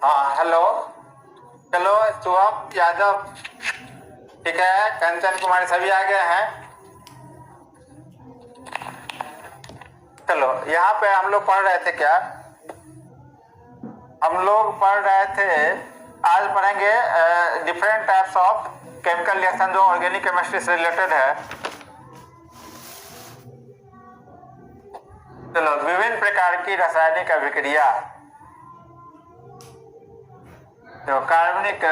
हाँ हेलो। चलो शुभम यादव, ठीक है, कंचन कुमारी सभी आ गए हैं। चलो यहाँ पे हम लोग पढ़ रहे थे क्या? हम लोग पढ़ रहे थे, आज पढ़ेंगे different types of chemical reaction जो ऑर्गेनिक केमिस्ट्री से रिलेटेड है। चलो, विभिन्न प्रकार की रासायनिक अभिक्रिया। तो कार्बनिक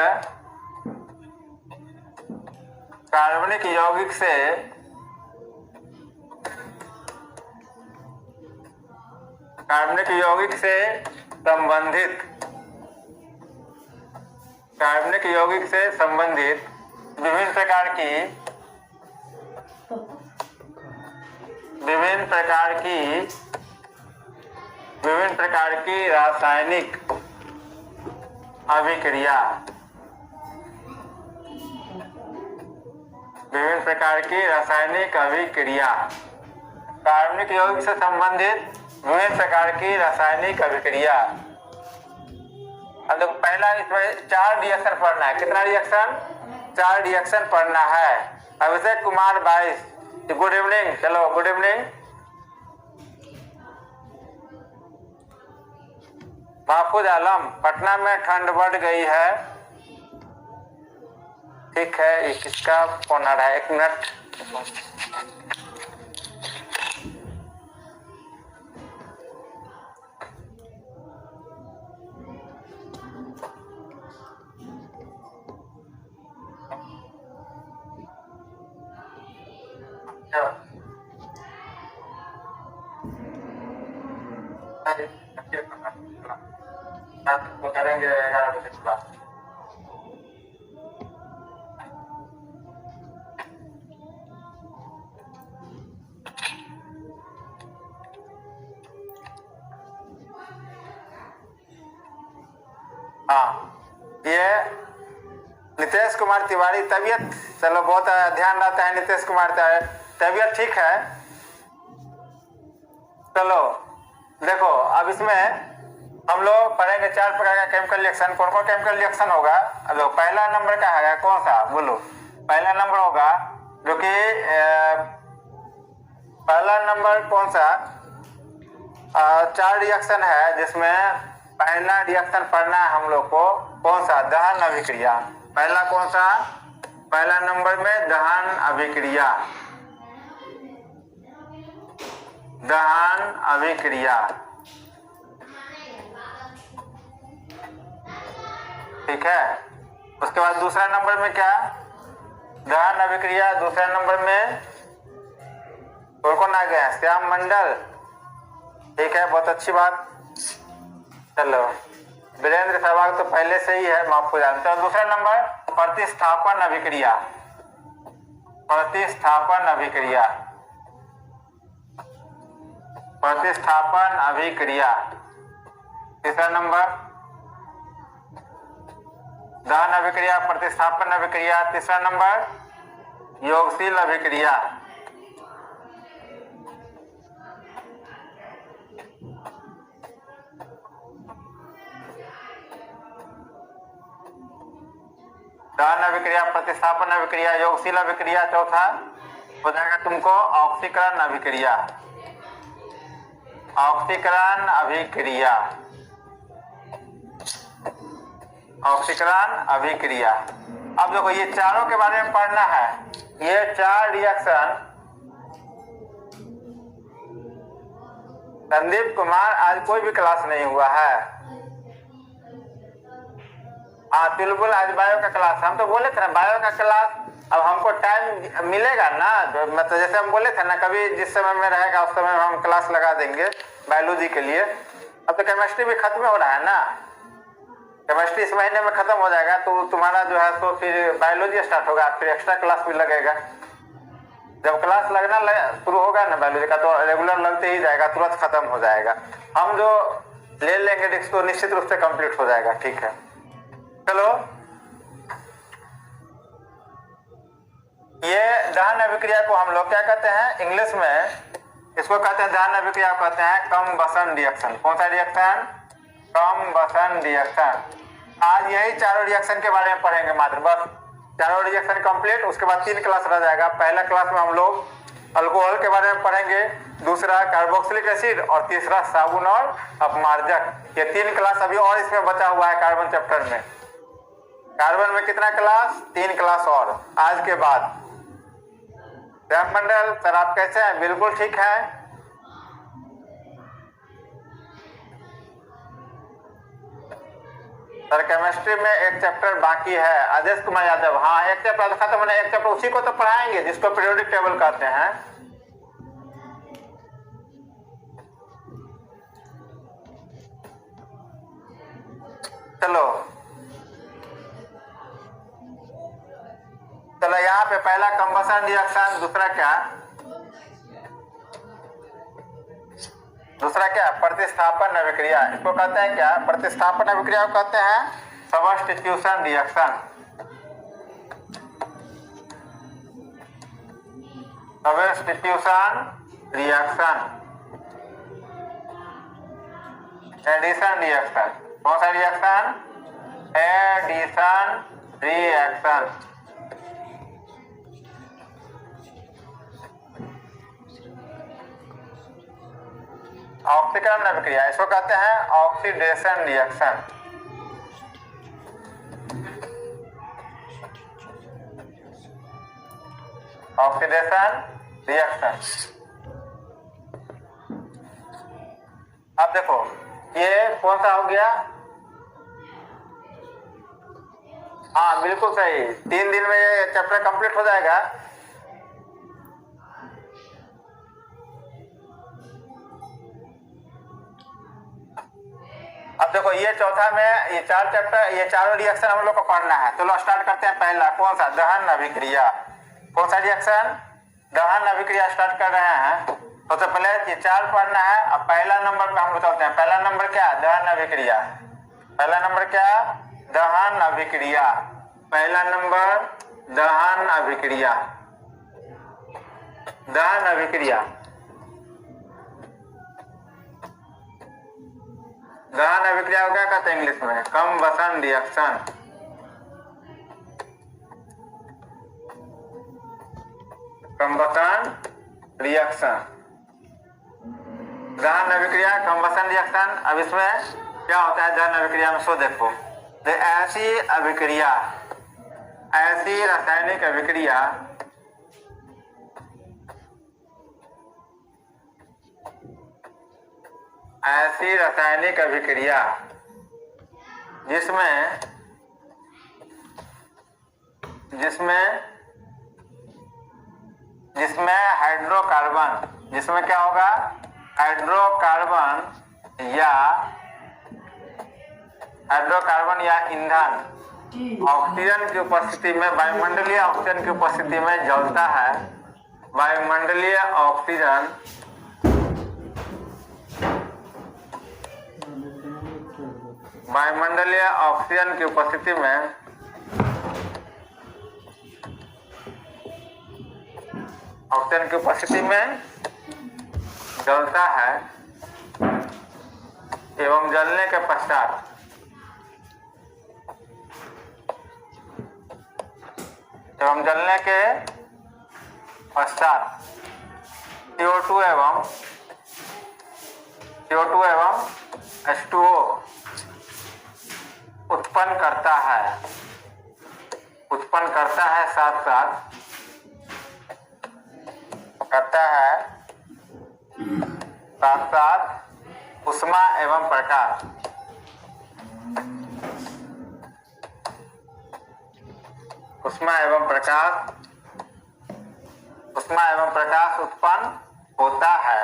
यौगिक से संबंधित विभिन्न प्रकार की रासायनिक अभिक्रिया। कार्बनिक यौगिक से संबंधित विभिन्न प्रकार की रासायनिक अभिक्रिया। अब देखो, पहला इसमें 4 रिएक्शन पढ़ना है। कितना रिएक्शन? 4 रिएक्शन पढ़ना है। Abhishek Kumar 22, good evening. चलो गुड इवनिंग। महफूज आलम, पटना में ठंड बढ़ गई है। ठीक है, ये किसका फोन आ रहा है? 1 मिनट। करेंगे 11 बजे के बाद। हाँ, ये नितेश कुमार तिवारी, तबीयत चलो बहुत ध्यान रहता है नितेश कुमार तिवारी, तबीयत ठीक है। चलो देखो, अब इसमें हम लोग पढ़ेंगे 4 प्रकार का केमिकल रिएक्शन। कौन कौन केमिकल रिएक्शन होगा? लो, पहला नंबर का है कौन सा? बोलो। पहला नंबर होगा जो कि पहला नंबर कौन सा? 4 रिएक्शन है जिसमें पहला रिएक्शन पढ़ना है हम लोग को। कौन सा? दहन अभिक्रिया। पहला कौन सा? पहला नंबर में दहन अभिक्रिया। ठीक है। उसके बाद दूसरा नंबर में क्या? दहन अभिक्रिया। दूसरे नंबर में कौन आ गया? श्याम मंडल। ठीक है, बहुत अच्छी बात। चलो, वीरेंद्र सहवाग तो पहले से ही है, माफ हो जाए। तो दूसरा नंबर प्रतिस्थापन अभिक्रिया। तीसरा नंबर दहन अभिक्रिया, प्रतिस्थापन अभिक्रिया। तीसरा नंबर योगशील अभिक्रिया। दहन अभिक्रिया, प्रतिस्थापन अभिक्रिया, योगशील अभिक्रिया। चौथा हो जाएगा तुमको ऑक्सीकरण अभिक्रिया। अब देखो, ये चारों के बारे में पढ़ना है। ये 4 रिएक्शन। संदीप कुमार, आज कोई भी क्लास नहीं हुआ है। हाँ बिल्कुल, आज बायो का क्लास। हम तो बोले थे ना बायो का क्लास, अब हमको टाइम मिलेगा ना, मतलब जैसे हम बोले थे ना, कभी जिस समय में रहेगा उस समय में हम क्लास लगा देंगे बायोलॉजी के लिए। अब तो केमिस्ट्री भी खत्म हो रहा है ना, केमिस्ट्री इस महीने में खत्म हो जाएगा, तो तुम्हारा जो है तो फिर बायोलॉजी स्टार्ट होगा, फिर एक्स्ट्रा क्लास भी लगेगा। जब क्लास लगना शुरू होगा ना बायोलॉजी का, तो रेगुलर लगते ही जाएगा, तुरंत खत्म हो जाएगा। हम जो ले लेंगे डिस्क तो निश्चित रूप से कंप्लीट हो जाएगा। ठीक है, चलो, ये दहन अभिक्रिया को हम लोग क्या कहते हैं इंग्लिश में? इसको कहते हैं दहन अभिक्रिया, कहते हैं कम्बसन रिएक्शन। कौन सा रिएक्शन? Combustion reaction. आज यही चारों रिएक्शन के बारे में पढ़ेंगे मात्र, बस चारों रिएक्शन कंप्लीट। उसके बाद 3 क्लास रह जाएगा। पहला क्लास में हम लोग अल्कोहल के बारे में पढ़ेंगे, दूसरा कार्बोक्सिलिक एसिड और तीसरा साबुन और अपमार्जक। ये 3 क्लास अभी और इसमें बचा हुआ है कार्बन चैप्टर में। कार्बन में कितना क्लास? 3 क्लास और आज के बाद। श्याम मंडल सर आप कैसे हैं? बिल्कुल ठीक है। सर केमिस्ट्री में एक चैप्टर बाकी है, आदेश कुमार यादव। हाँ एक चैप्टर खत्म होने, एक चैप्टर उसी को तो पढ़ाएंगे जिसको पीरियोडिक टेबल कहते हैं। चलो चलो यहाँ पे पहला कंबसन रिएक्शन, दूसरा क्या? दूसरा क्या? प्रतिस्थापन अभिक्रिया। इसको कहते हैं क्या? प्रतिस्थापन अभिक्रिया को कहते हैं substitution reaction. Substitution reaction, addition reaction. कौन सा रिएक्शन? Addition reaction. ऑक्सीकरण अभिक्रिया, इसको कहते हैं ऑक्सीडेशन रिएक्शन। Oxidation reaction. अब देखो ये कौन सा हो गया? हाँ बिल्कुल सही, 3 दिन में ये चैप्टर कंप्लीट हो जाएगा। अब देखो ये चौथा में ये 4 चैप्टर, ये चारों रिएक्शन हम लोग को पढ़ना है। तो लो स्टार्ट करते हैं। पहला कौन सा? दहन अभिक्रिया। कौन सा रिएक्शन? दहन अभिक्रिया स्टार्ट कर रहे हैं। तो सबसे पहले ये 4 पढ़ना है। अब पहला नंबर पे हम लोग चलते हैं। पहला नंबर क्या? दहन अभिक्रिया। पहला नंबर क्या? दहन अभिक्रिया। पहला नंबर दहन अभिक्रिया। दहन अभिक्रिया, दहन अभिक्रिया को क्या कहते हैं इंग्लिश में? Combustion reaction. कम्बसन रिएक्शन, दहन अभिक्रिया, कम्बसन रिएक्शन। अब इसमें क्या होता है दहन अभिक्रिया में? सो देखो, ऐसी अभिक्रिया, ऐसी रासायनिक अभिक्रिया ऐसी रासायनिक अभिक्रिया जिसमें जिसमें जिसमें हाइड्रोकार्बन, जिसमें क्या होगा? हाइड्रोकार्बन या ईंधन ऑक्सीजन की उपस्थिति में, वायुमंडलीय ऑक्सीजन की उपस्थिति में जलता है। वायुमंडलीय ऑक्सीजन वायुमंडलीय ऑक्सीजन की उपस्थिति में जलता है एवं जलने के पश्चात CO2 एवं H2O उत्पन्न करता है, साथ साथ उष्मा एवं प्रकाश। उष्मा एवं प्रकाश उत्पन्न होता है।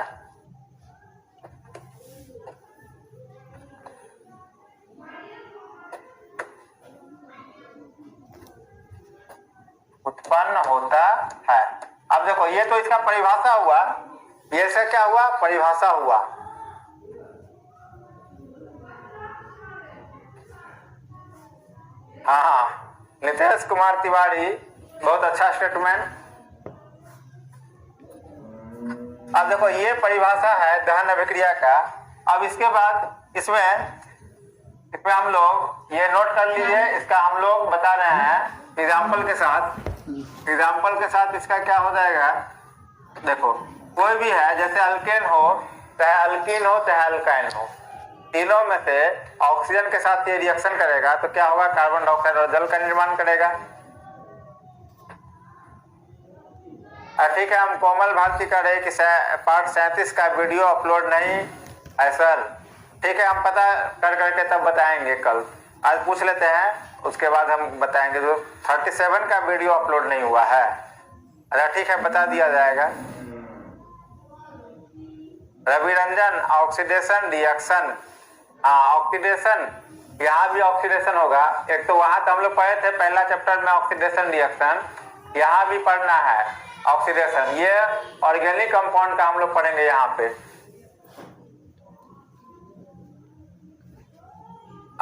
अब देखो ये तो इसका परिभाषा हुआ, ये से क्या हुआ? परिभाषा हुआ। हाँ नितेश कुमार तिवारी, बहुत अच्छा स्टेटमेंट। अब देखो ये परिभाषा है दहन अभिक्रिया का। अब इसके बाद इसमें इसमें हम लोग ये नोट कर लीजिए, इसका हम लोग बता रहे हैं एग्जाम्पल के साथ। एग्जाम्पल के साथ इसका क्या हो जाएगा, देखो कोई भी है, जैसे अल्केन हो चाहे अल्कीन हो चाहे अल्काइन हो, तीनों में से ऑक्सीजन के साथ ये रिएक्शन करेगा तो क्या होगा, कार्बन डाइऑक्साइड और जल का निर्माण करेगा। ठीक है, हम कोमल भारती का रहे कि पार्ट 37 का वीडियो अपलोड नहीं है सर। ठीक है, हम पता कर करके तब बताएंगे कल, आज पूछ लेते हैं उसके बाद हम बताएंगे। जो 37 का वीडियो अपलोड नहीं हुआ है, अच्छा ठीक है बता दिया जाएगा। Ravi Ranjan, oxidation reaction, oxidation, यहाँ भी ऑक्सीडेशन होगा। एक तो वहां तो हम लोग पढ़े थे पहला चैप्टर में ऑक्सीडेशन रिएक्शन, यहाँ भी पढ़ना है ऑक्सीडेशन। ये ऑर्गेनिक कंपाउंड का हम लोग पढ़ेंगे यहाँ पे।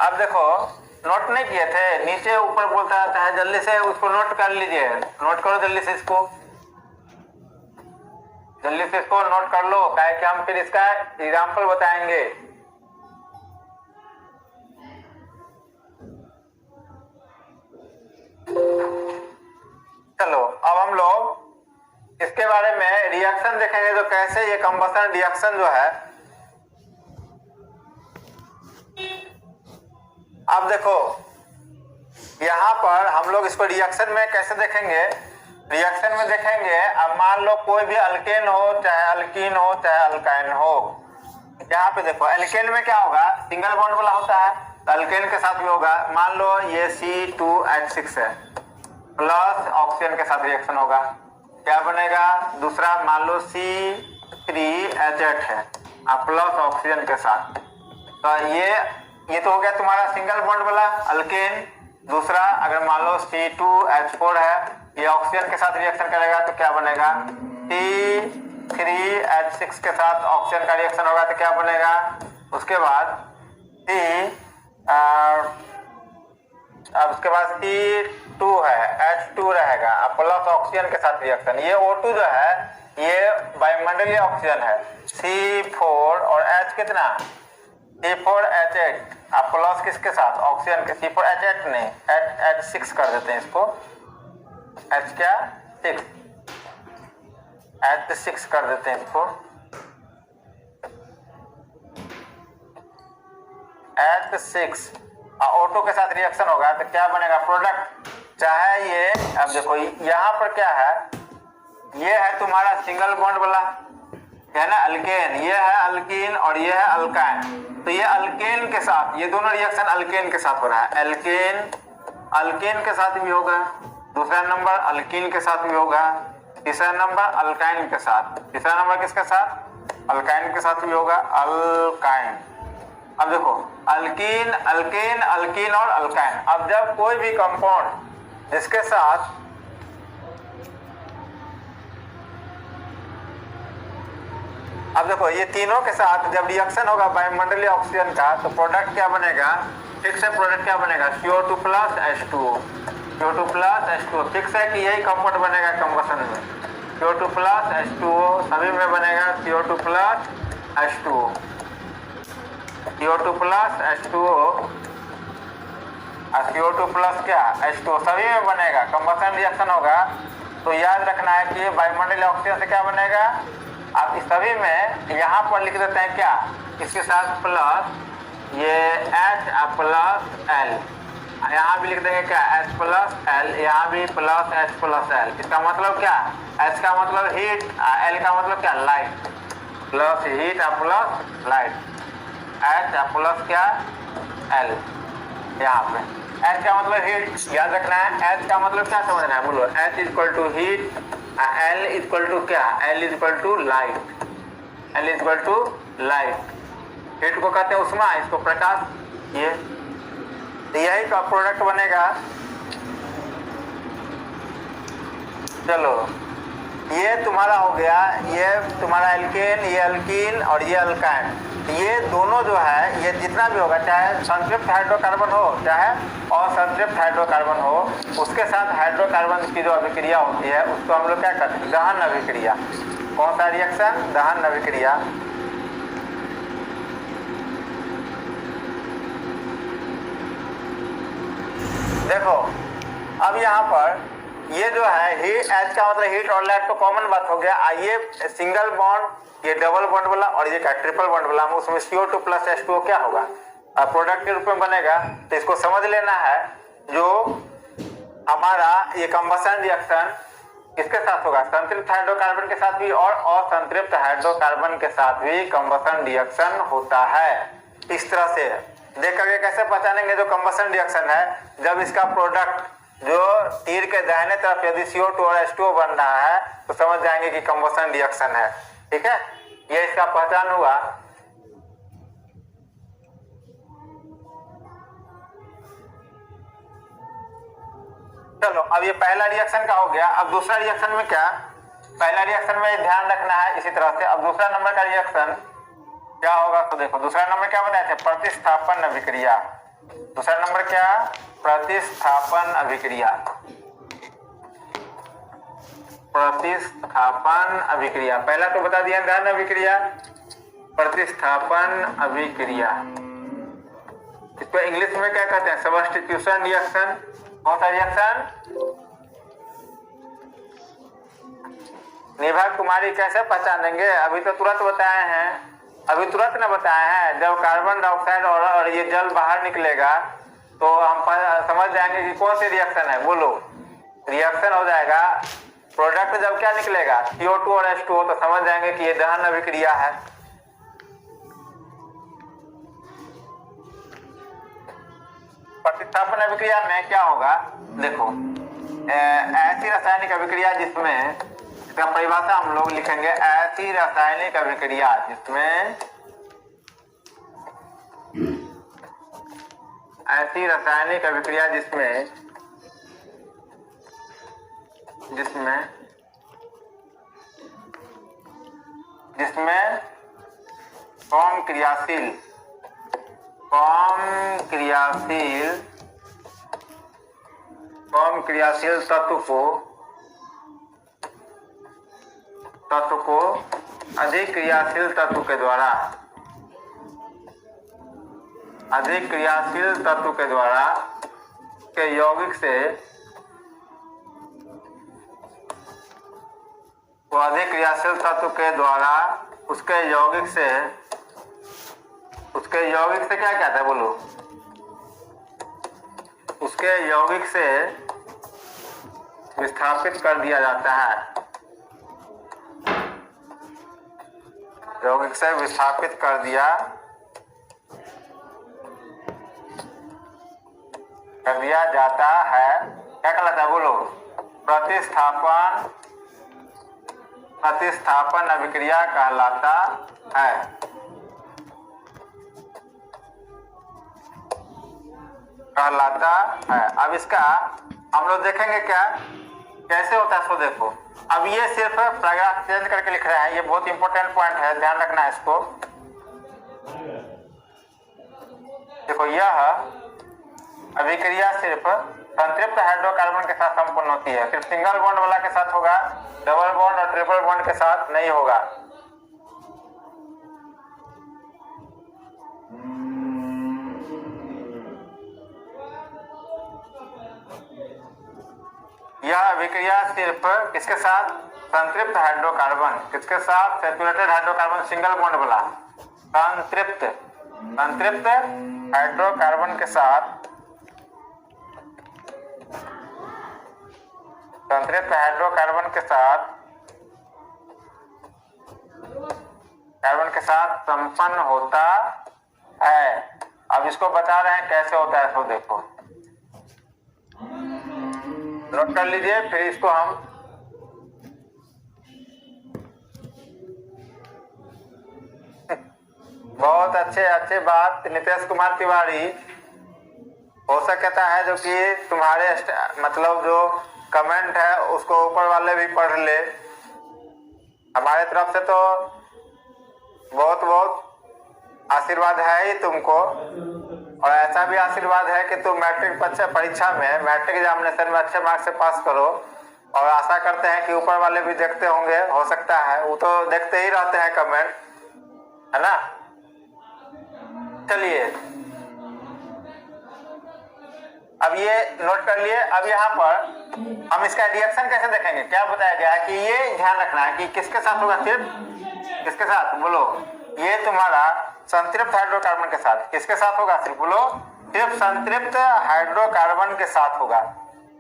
अब देखो नोट नहीं किए थे, नीचे ऊपर बोलता रहता है, जल्दी से उसको नोट कर लीजिए, नोट करो जल्दी से इसको, जल्दी से इसको नोट कर लो, क्या है कि हम फिर इसका एग्जाम्पल बताएंगे। चलो अब हम लोग इसके बारे में रिएक्शन देखेंगे, तो कैसे ये कंबशन रिएक्शन जो है। अब देखो यहाँ पर हम लोग इसको रिएक्शन में कैसे देखेंगे, रिएक्शन में देखेंगे। अब मान लो कोई भी अल्केन हो चाहे अल्कीन हो चाहे अल्काइन हो, यहाँ पे देखो एल्केन में क्या होगा, सिंगल बॉन्ड वाला होता है, तो अल्केन के साथ भी होगा। मान लो ये C2H6 है, प्लस ऑक्सीजन के साथ रिएक्शन होगा, क्या बनेगा, दूसरा मान लो C3H8 है प्लस ऑक्सीजन के साथ, तो ये तो हो गया तुम्हारा सिंगल बॉन्ड वाला अल्केन। दूसरा अगर मान लो C2H4 है, ये ऑक्सीजन के साथ रिएक्शन करेगा तो क्या बनेगा, C3H6 के साथ ऑक्सीजन का रिएक्शन होगा तो क्या बनेगा। उसके बाद अब उसके बाद C2 है, H2 रहेगा प्लस ऑक्सीजन के साथ रिएक्शन। ये O2 जो है ये वायुमंडलीय ऑक्सीजन है, C4 और H कितना, C4H8 प्लस किसके साथ, ऑक्सीजन के, C4H8 नहीं, H6 कर देते हैं इसको, H क्या 6, H6 कर देते हैं इसको, H6 O2 के साथ रिएक्शन होगा तो क्या बनेगा, प्रोडक्ट। चाहे ये, अब देखो यहाँ पर क्या है, ये है तुम्हारा सिंगल बॉन्ड वाला है ना अल्केन, ये है अल्कीन और ये है अल्काइन, तो ये अल्केन के साथ, ये दोनों रिएक्शन अल्केन के साथ हो रहा है, अल्केन अल्केन के साथ भी होगा, दूसरा नंबर अल्कीन के साथ भी होगा, तीसरा नंबर अल्काइन के साथ, तीसरा नंबर किसके साथ, अल्काइन के साथ भी होगा, अल्काइन। अब देखो अल्कीन अल्केन अल्कीन और अल्काइन, अब जब कोई भी कंपाउंड जिसके साथ अब देखो ये तीनों के साथ जब रिएक्शन होगा वायुमंडलीय ऑक्सीजन का तो प्रोडक्ट क्या बनेगा, फिक्स है प्रोडक्ट क्या बनेगा, CO2 plus H2O, CO2 plus H2O fix है कि यही कंपाउंड बनेगा कंबशन में, CO2 प्लस H2O सभी में बनेगा CO2 plus H2O, CO2 plus H2O और CO2 प्लस क्या H2O सभी में बनेगा, कंबशन रिएक्शन होगा। तो याद रखना है कि वायुमंडलीय ऑक्सीजन से क्या बनेगा, आप इस सभी में यहाँ पर लिख देते हैं क्या, इसके साथ प्लस ये H प्लस L, यहाँ भी लिख देंगे क्या H प्लस L, यहाँ भी प्लस H प्लस L। इसका मतलब क्या, H का मतलब हीट, L का मतलब क्या light, plus heat plus light, H plus क्या L, यहाँ पे H का मतलब हीट, याद रखना है H का मतलब क्या समझना है, बोलो H equal to heat, L equal to क्या, L equal to light, L equal to light, heat को कहते हैं उष्मा, इसको प्रकाश, ये तो यही का प्रोडक्ट बनेगा। चलो ये तुम्हारा हो गया, ये तुम्हारा एल्केन, ये अल्कीन और ये अल्काइन, ये दोनों जो है ये जितना भी होगा, चाहे संतृप्त हाइड्रोकार्बन हो चाहे असंतृप्त हाइड्रोकार्बन हो, उसके साथ हाइड्रोकार्बन की जो अभिक्रिया होती है उसको हम लोग क्या कहते हैं, दहन अभिक्रिया। कौन सा रिएक्शन, दहन अभिक्रिया। देखो अब यहाँ पर ये जो है हीट, एच का मतलब हीट और लाइट तो कॉमन बात हो गया। आइए सिंगल बॉन्ड, ये डबल बॉन्ड वाला और ये क्या ट्रिपल बॉन्ड वाला, उसमें CO2 प्लस H2O क्या होगा, प्रोडक्ट के रूप में बनेगा। तो इसको समझ लेना है, जो हमारा ये कंबशन रिएक्शन किसके साथ होगा, संतृप्त हाइड्रोकार्बन के साथ भी और असंतृप्त हाइड्रोकार्बन के साथ भी कंबशन रिएक्शन होता है। इस तरह से देख करके कैसे पहचानेंगे जो कंबशन रिएक्शन है, जब इसका प्रोडक्ट जो तीर के दाहिने तरफ यदि CO2 और H2O बन रहा है तो समझ जाएंगे कि कंबशन रिएक्शन है। ठीक है, ये इसका पहचान हुआ। चलो अब ये पहला रिएक्शन का हो गया। अब दूसरा रिएक्शन में क्या, पहला रिएक्शन में ध्यान रखना है इसी तरह से। अब दूसरा नंबर का रिएक्शन क्या होगा, तो देखो दूसरा नंबर क्या बताए थे, प्रतिस्थापन अभिक्रिया। दूसरा नंबर क्या, प्रतिस्थापन अभिक्रिया। प्रतिस्थापन अभिक्रिया पहला तो बता दिया, दहन अभिक्रिया, प्रतिस्थापन अभिक्रिया। इसको इंग्लिश में क्या कहते हैं, सब्स्टिट्यूशन रिएक्शन। कौन सा रिएक्शन, निभा कुमारी कैसे पहचानेंगे, अभी तो तुरंत बताए हैं, अभी तुरंत ना बताए हैं। जब कार्बन डाइऑक्साइड और ये जल बाहर निकलेगा तो हम समझ जाएंगे कि कौन सी रिएक्शन है। बोलो, रिएक्शन हो जाएगा, प्रोडक्ट जब क्या निकलेगा CO2 और H2O, तो समझ जाएंगे कि ये दहन अभिक्रिया है। प्रतिस्थापन अभिक्रिया में क्या होगा, देखो ऐसी रासायनिक अभिक्रिया जिसमें, इसका परिभाषा हम लोग लिखेंगे, ऐसी रासायनिक अभिक्रिया जिसमें, ऐसी रासायनिक अभिक्रिया जिसमें जिसमें जिसमें कम क्रियाशील तत्व को अधिक क्रियाशील तत्व के द्वारा, अधिक क्रियाशील तत्व के द्वारा के यौगिक से, वो अधिक क्रियाशील तत्व के द्वारा उसके यौगिक से क्या कहता है, बोलो, उसके यौगिक से विस्थापित कर दिया जाता है, यौगिक से विस्थापित कर दिया जाता है। क्या कहलाता है, बोलो, प्रतिस्थापन अभिक्रिया कहलाता है। अब इसका हम लोग देखेंगे क्या कैसे होता है, इसको देखो। अब ये सिर्फ पैराग्राफ चेंज करके लिख रहे हैं, ये बहुत इंपॉर्टेंट पॉइंट है, ध्यान रखना है इसको। देखो यह अभिक्रिया सिर्फ संतृप्त हाइड्रोकार्बन के साथ संपन्न होती है, सिर्फ सिंगल बॉन्ड वाला के साथ होगा, डबल बॉन्ड और ट्रिपल बॉन्ड के साथ नहीं होगा। यह अभिक्रिया सिर्फ किसके साथ, संतृप्त हाइड्रोकार्बन, किसके साथ, सैचुरेटेड हाइड्रोकार्बन सिंगल बॉन्ड वाला, संतृप्त हाइड्रोकार्बन के साथ, संतृप्त हाइड्रोकार्बन के साथ संपन्न होता है। अब इसको बता रहे हैं कैसे होता है, इसको देखो, नोट कर लीजिए, फिर इसको हम बहुत अच्छे बात नीतीश कुमार तिवारी, हो सकता है जो कि तुम्हारे मतलब जो कमेंट है उसको ऊपर वाले भी पढ़ ले। हमारे तरफ से तो बहुत आशीर्वाद है ही तुमको, और ऐसा भी आशीर्वाद है कि तुम मैट्रिक परीक्षा में, मैट्रिक एग्जामिनेशन में अच्छे मार्क्स से पास करो, और आशा करते हैं कि ऊपर वाले भी देखते होंगे, हो सकता है, वो तो देखते ही रहते हैं कमेंट, है ना। चलिए अब ये नोट कर लिए। अब यहाँ पर हम इसका रिएक्शन कैसे देखेंगे, क्या बताया गया है कि ये ध्यान रखना है कि किसके साथ होगा, सिर्फ किसके साथ बोलो, ये तुम्हारा संतृप्त हाइड्रोकार्बन के साथ। किसके साथ होगा, सिर्फ बोलो, सिर्फ संतृप्त हाइड्रोकार्बन के साथ होगा।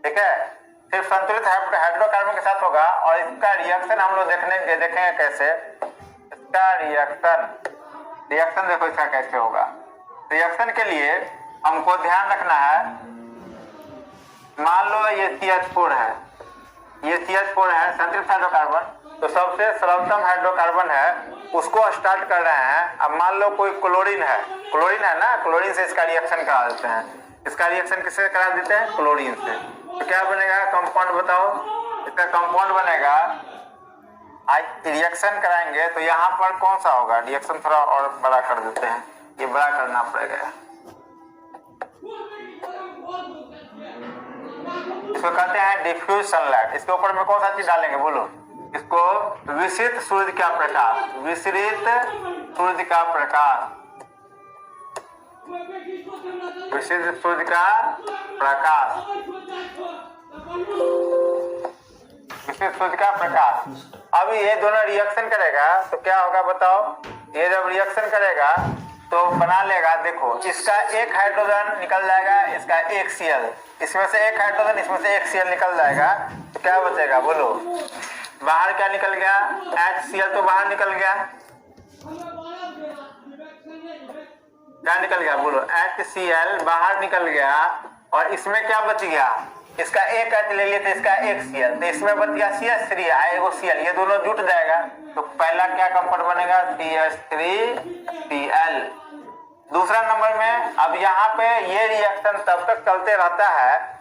ठीक है, सिर्फ संतुलित हाइड्रोकार्बन के साथ होगा। और इसका रिएक्शन हम लोग देखेंगे कैसे, इसका रिएक्शन देखो इसका कैसे होगा। रिएक्शन के लिए हमको ध्यान रखना है, मान लो ये CH4 है, ये CH4 है संतृप्त हाइड्रोकार्बन, तो सबसे सरलतम हाइड्रोकार्बन है, उसको स्टार्ट कर रहे हैं। अब मान लो कोई क्लोरीन है ना, क्लोरीन से इसका रिएक्शन करा देते हैं। इसका रिएक्शन किससे करा देते हैं, क्लोरीन से। तो क्या बनेगा कंपाउंड, बताओ इसका कंपाउंड बनेगा। आज रिएक्शन कराएंगे तो यहाँ पर कौन सा होगा, रिएक्शन थोड़ा और बड़ा कर देते हैं, ये बड़ा करना पड़ेगा। इसको कहते हैं डिफ्यूज सनलाइट। इसके ऊपर में कौन सा चीज डालेंगे बोलो, इसको विसरित सूर्य का प्रकाश, विसरित सूर्य का प्रकाश, विसरित सूर्य का प्रकाश, विसरित सूर्य का प्रकाश। अब ये दोनों रिएक्शन करेगा तो क्या होगा बताओ, ये जब रिएक्शन करेगा तो बना लेगा, देखो इसका एक हाइड्रोजन निकल जाएगा, इसका एक Cl, इसमें से एक हाइड्रोजन, इसमें से एक Cl निकल जाएगा, तो क्या बचेगा बोलो, बाहर क्या निकल गया, HCl तो बाहर निकल गया, क्या निकल गया बोलो, HCl बाहर निकल गया। और इसमें क्या बच गया, इसका एक H ले लिए तो इसका एक Cl, तो इसमें बच गया CH3 एगो Cl, ये दोनों जुट जाएगा तो पहला क्या कंपाउंड बनेगा, CH3Cl। दूसरा नंबर में अब यहाँ पे ये रिएक्शन तब तक चलते रहता है,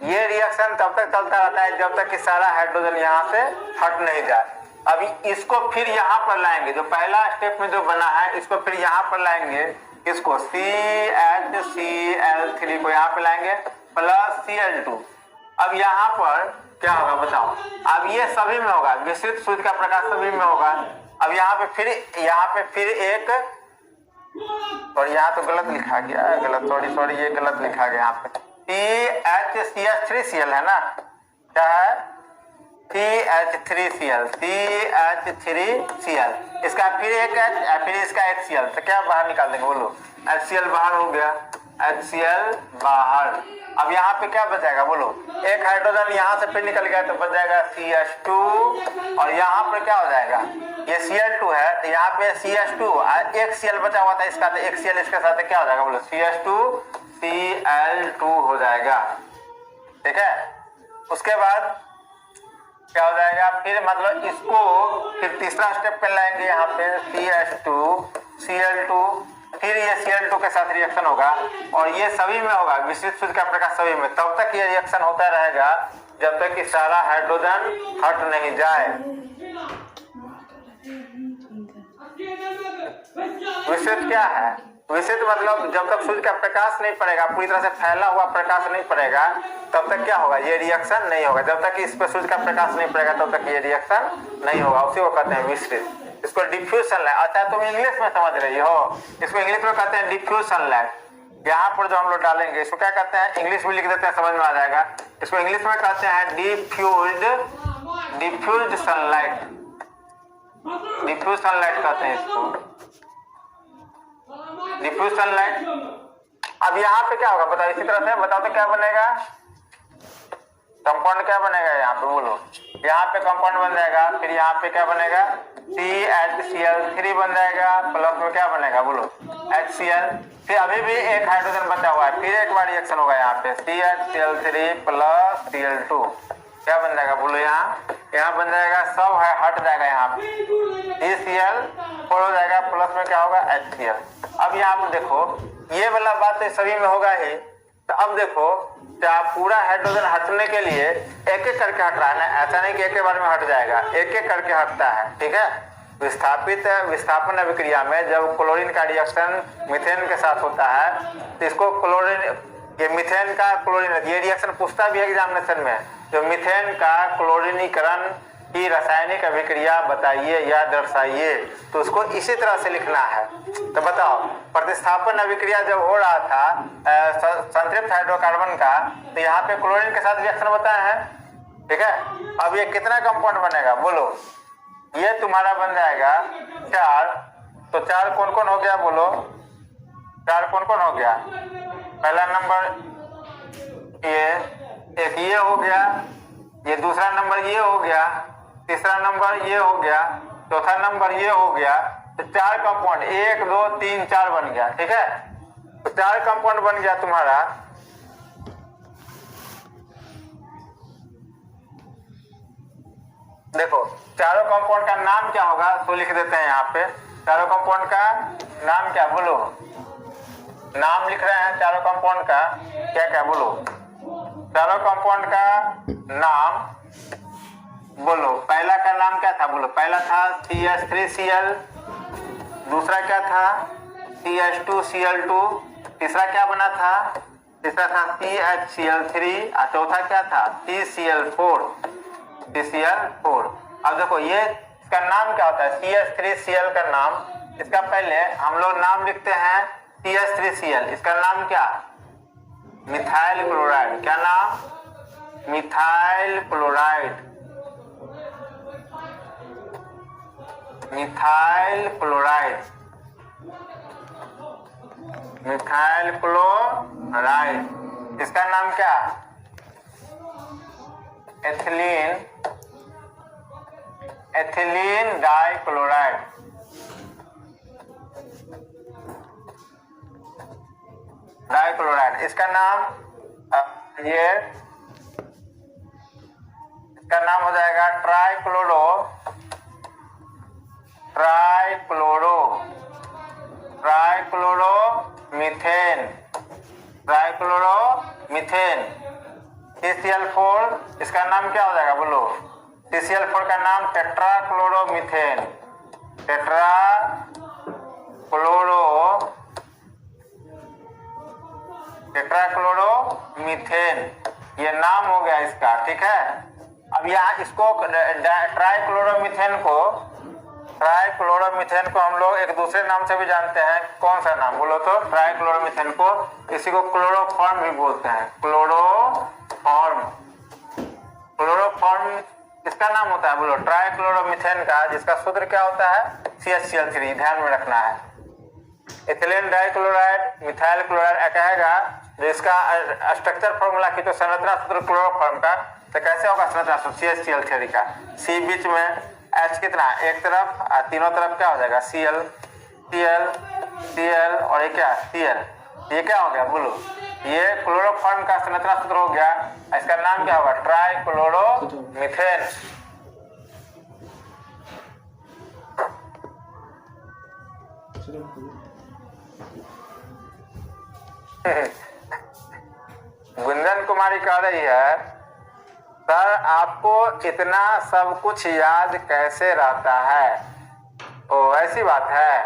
ये रिएक्शन तब तक चलता रहता है जब तक कि सारा हाइड्रोजन यहाँ से हट नहीं जाए। अभी इसको फिर यहाँ पर लाएंगे, जो पहला स्टेप में जो बना है इसको फिर यहाँ पर लाएंगे, इसको CHCl3 को यहाँ पे लाएंगे प्लस Cl2। अब यहाँ पर क्या होगा बताओ, अब ये सभी में होगा, विसरित सूर्य का प्रकाश सभी में होगा। अब यहाँ पे फिर एक, और यहाँ तो गलत लिखा गया, गलत सॉरी ये गलत लिखा गया, यहाँ पे CH3Cl है ना, क्या है CH3Cl, इसका फिर एक H, फिर इसका एक Cl, तो क्या बाहर निकाल देंगे बोलो, HCl बाहर हो गया, HCl बाहर। अब यहाँ पे क्या बचेगा बोलो, एक हाइड्रोजन यहाँ से फिर निकल गया तो बच जाएगा CH2, और यहाँ पर क्या हो जाएगा, ये Cl2 है तो यहाँ पे CH2, एक Cl बचा हुआ था इसका, तो एक Cl इसके साथ क्या हो जाएगा बोलो, CH2Cl2 हो जाएगा। ठीक है, उसके बाद क्या हो जाएगा, फिर मतलब इसको फिर तीसरा स्टेप पे लाएंगे, यहाँ पे CH2Cl2, फिर ये Cl2 के साथ रिएक्शन होगा, और ये सभी में होगा, विसरित सूर्य का प्रकाश सभी में, तब तक ये रिएक्शन होता रहेगा जब तक कि सारा हाइड्रोजन हट नहीं जाए। विसरित क्या है, विसरित मतलब जब तक सूर्य का प्रकाश नहीं पड़ेगा, पूरी तरह से फैला हुआ प्रकाश नहीं पड़ेगा, तब तक क्या होगा, ये रिएक्शन नहीं होगा। जब तक इस पे सूर्य का प्रकाश नहीं पड़ेगा तब तक ये रिएक्शन नहीं होगा, उसी को कहते हैं विसरित। इसको डिफ्यूज सनलाइट, अच्छा तुम इंग्लिश में समझ रही हो, इसको इंग्लिश में कहते हैं डिफ्यूज सनलाइट। यहाँ पर जो हम लोग डालेंगे इसको क्या कहते हैं, इंग्लिश में लिख देते हैं, समझ में आ जाएगा। इसको इंग्लिश में कहते हैं डिफ्यूज सनलाइट, डिफ्यूज सनलाइट कहते हैं इसको, डिफ्यूज सनलाइट। अब यहाँ पे क्या होगा बताओ, इसी तरह से बताओ तो क्या बनेगा, कंपाउंड क्या बनेगा, यहाँ पे बोलो, यहाँ पे कंपाउंड बन जाएगा, फिर यहाँ पे क्या बनेगा, CHCl3 बन जाएगा, प्लस में क्या बनेगा बोलो, HCl, फिर अभी भी एक हाइड्रोजन बचा हुआ है, फिर एक बार रिएक्शन होगा यहाँ पे CHCl3 प्लस Cl2, क्या बन जाएगा बोलो, यहाँ बन जाएगा, सब है हट जाएगा, यहाँ पे CCl4 हो जाएगा, प्लस में क्या होगा HCl। अब यहाँ पे देखो ये वाला बात तो सभी में होगा ही, तो अब देखो क्या पूरा हाइड्रोजन हटने के लिए एक एक करके हट रहा है ना, ऐसा नहीं कि एक बार में हट जाएगा, एक एक करके हटता है। ठीक है, विस्थापन अभिक्रिया में जब क्लोरीन का रिएक्शन मीथेन के साथ होता है तो इसको क्लोरीन, ये मीथेन का क्लोरीन, ये रिएक्शन पूछता भी है एग्जामिनेशन में, जो मीथेन का क्लोरीनीकरण की रासायनिक अभिक्रिया बताइए या दर्शाइए। तो उसको इसी तरह से लिखना है। तो बताओ, प्रतिस्थापन अभिक्रिया जब हो रहा था संतृप्त हाइड्रोकार्बन का, तो यहाँ पे क्लोरीन के साथ रिएक्शन बताया है, ठीक है। अब ये कितना कंपाउंड बनेगा बोलो, ये तुम्हारा बन जाएगा 4। तो 4 कौन कौन हो गया बोलो, 4 कौन कौन हो गया। पहला नंबर ये, एक ये हो गया, ये दूसरा नंबर ये हो गया, तीसरा नंबर ये हो गया, चौथा नंबर ये हो गया। तो 4 कंपाउंड 1 2 3 4 बन गया, ठीक है। तो 4 कंपाउंड बन गया तुम्हारा। देखो चारों कंपाउंड का नाम क्या होगा, तो लिख देते हैं यहाँ पे। चारों कंपाउंड का नाम क्या बोलो, नाम लिख रहे हैं चारों कंपाउंड का, क्या क्या बोलो। चारों कंपाउंड का नाम बोलो। पहला का नाम क्या था बोलो, पहला था CH3Cl, दूसरा क्या था CH2Cl2, तीसरा क्या बना था, तीसरा था CHCl3 और चौथा क्या था CCl4। अब देखो ये इसका नाम क्या होता है, CH3Cl का नाम, इसका पहले हम लोग नाम लिखते हैं CH3Cl, इसका नाम क्या, मिथाइल क्लोराइड। क्या नाम, methyl chloride, methyl chloride, methyl chloride. इसका नाम क्या, एथिलीन, एथिलीन डाइक्लोराइड। डाइक्लोराइड इसका नाम, ये इसका नाम हो जाएगा trichloro, trichloro, trichloro methane, trichloro methane. CCl4 इसका नाम क्या हो जाएगा बोलो, CCl4 का नाम टेट्राक्लोरोमीथेन, टेट्राक्लोरोमीथेन, ये नाम हो गया इसका, ठीक है। अब यहाँ इसको ट्राइक्लोरोमीथेन को हम लोग एक दूसरे नाम से भी जानते हैं। कौन सा नाम बोलो तो, ट्राइक्लोरोमीथेन को इसी को क्लोरोफॉर्म भी बोलते हैं, क्लोरोफॉर्म। क्लोरोफॉर्म किसका नाम होता है बोलो, ट्राइक्लोरोमीथेन का, जिसका सूत्र क्या होता है CHCl3, ध्यान में रखना है। इथिलीन डाइक्लोराइड, मिथाइल क्लोराइड कहेगा, जो इसका स्ट्रक्चर फॉर्मूला की तो संरचना सूत्र क्लोरोफॉर्म का, तो कैसे होगा संरचना सूत्र CHCl3 का, C बीच में, H कितना एक तरफ और तीनों तरफ क्या हो जाएगा Cl, Cl, Cl और ये क्या Cl। ये क्या हो गया बोलो, ये क्लोरोफॉर्म का संरचना सूत्र हो गया। इसका नाम क्या होगा, ट्राइक्लोरोमीथेन। गुंजन कुमारी कह रही है, सर आपको इतना सब कुछ याद कैसे रहता है। ओ ऐसी बात है,